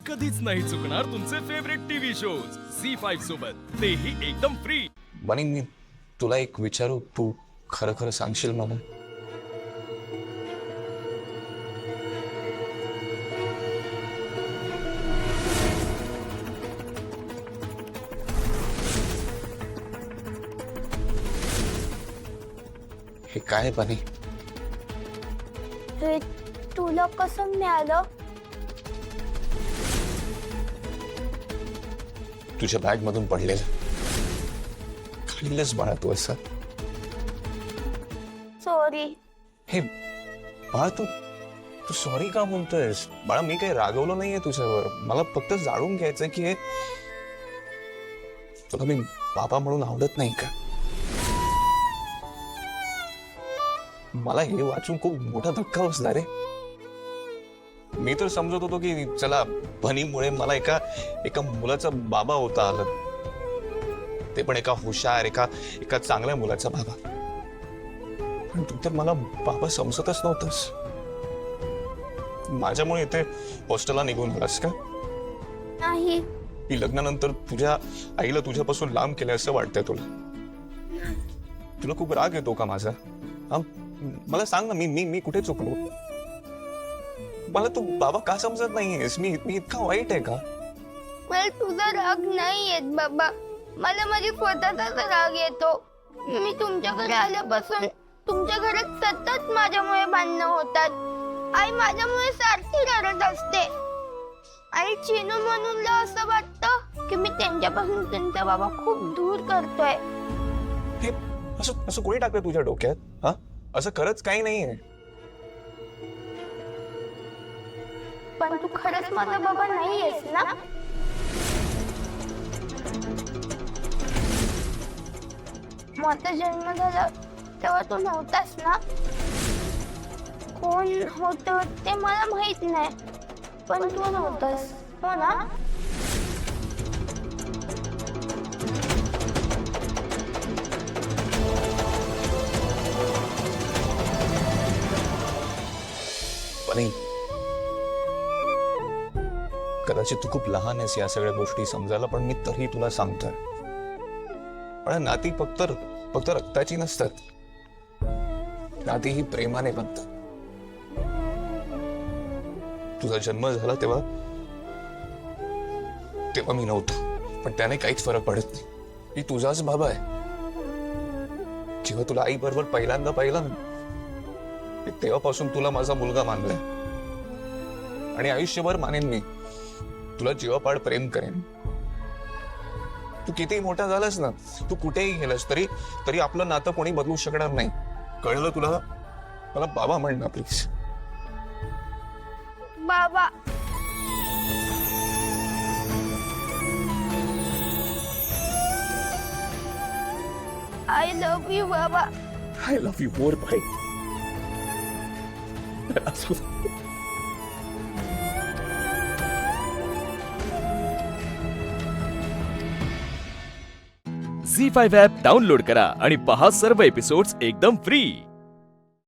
कधीच नाही चुकणार तुमचे फेवरेट टीव्ही शोज झी5 सोबत, तेही एकदम फ्री। बनी मी तुला एक विचारू, तू खरं खरं सांगशील मला? हे काय बनी? हे तुला कसं मिळालं? तुझ्या बॅग मधून पडलेलं खाल्लंस बाळा तू असं? सॉरी। हे बाळा तू तू सॉरी का म्हणतोयस? बाळा मी काही रागवलं नाहीये तुझ्यावर, मला फक्त जाणून घ्यायचं की हे तुला मी बाबा म्हणून आवडत नाही का? मला हे वाचून खूप मोठा धक्का बसला रे। मी तर समजत होतो की चला बनीमुळे मला एका मुलाचा बाबा होता आलं, ते पण एका हुशार एका चांगल्या मुलाचा बाबा। पण तू तर मला बाबा समजतच नव्हतंस। माझ्यामुळे इथे हॉस्टेलला निघून आलास का? नाही। की लग्नानंतर तुझ्या आईला तुझ्यापासून लांब केलं असं वाटतंय तुला? तुला खूप राग येतो का माझा? हा, मला सांग ना, मी कुठे चुकलो? मला तू बाबा का समजत नाहीयेस? मी इतका वाईट आहे का? मला तुझा राग नाही येत बाबा, मला माझी स्वतःचाच राग येतो। मी तुमच्या घरी आल्यापासून तुमच्या घरात सतत माझ्यामुळे भांडणं होतात। आई माझ्यामुळे सारखी रडत असते आणि चिनू म्हणून असं वाटतं की मी त्यांच्यापासून त्यांचा बाबा खूप दूर करतोय। हे असं कोणी टाकलं तुझ्या डोक्यात? हा, असं खरंच काही नाहीये। पण तू खरंच माझा बाबा नाहीयेस ना? माझा जन्म झाला तेव्हा तू नव्हतास ना? कोण होत ते मला माहित नाही, पण तू नव्हतास, हो ना? बनी, कदाचित तू खूप लहान आहेस या सगळ्या गोष्टी समजायला, पण मी तरी तुला सांगतोय, पण नाती फक्त रक्ताची नसतात, नाती ही प्रेमाने बनतात। तुझा जन्म झाला तेव्हा मी नव्हतो, पण त्याने काहीच फरक पडत नाही। मी तुझाच बाबा आहे। जेव्हा तुला आई बरोबर पहिल्यांदा पाहिलं ना, तेव्हापासून तुला माझा मुलगा मानलाय आणि आयुष्यभर मानेन मी। तुला जीवापाड प्रेम करेन। तू कितीही मोठा झालास ना, तू कुठेही गेलास तरी आपलं नातं कोणी बदलू शकणार नाही, कळलं तुला? मला बाबा म्हण ना प्लीज। बाबा। आय लव्ह यू बाबा। आय लव्ह यू मोर भाई। झी5 ॲप डाउनलोड करा आणि पहा सर्व एपिसोड्स एकदम फ्री।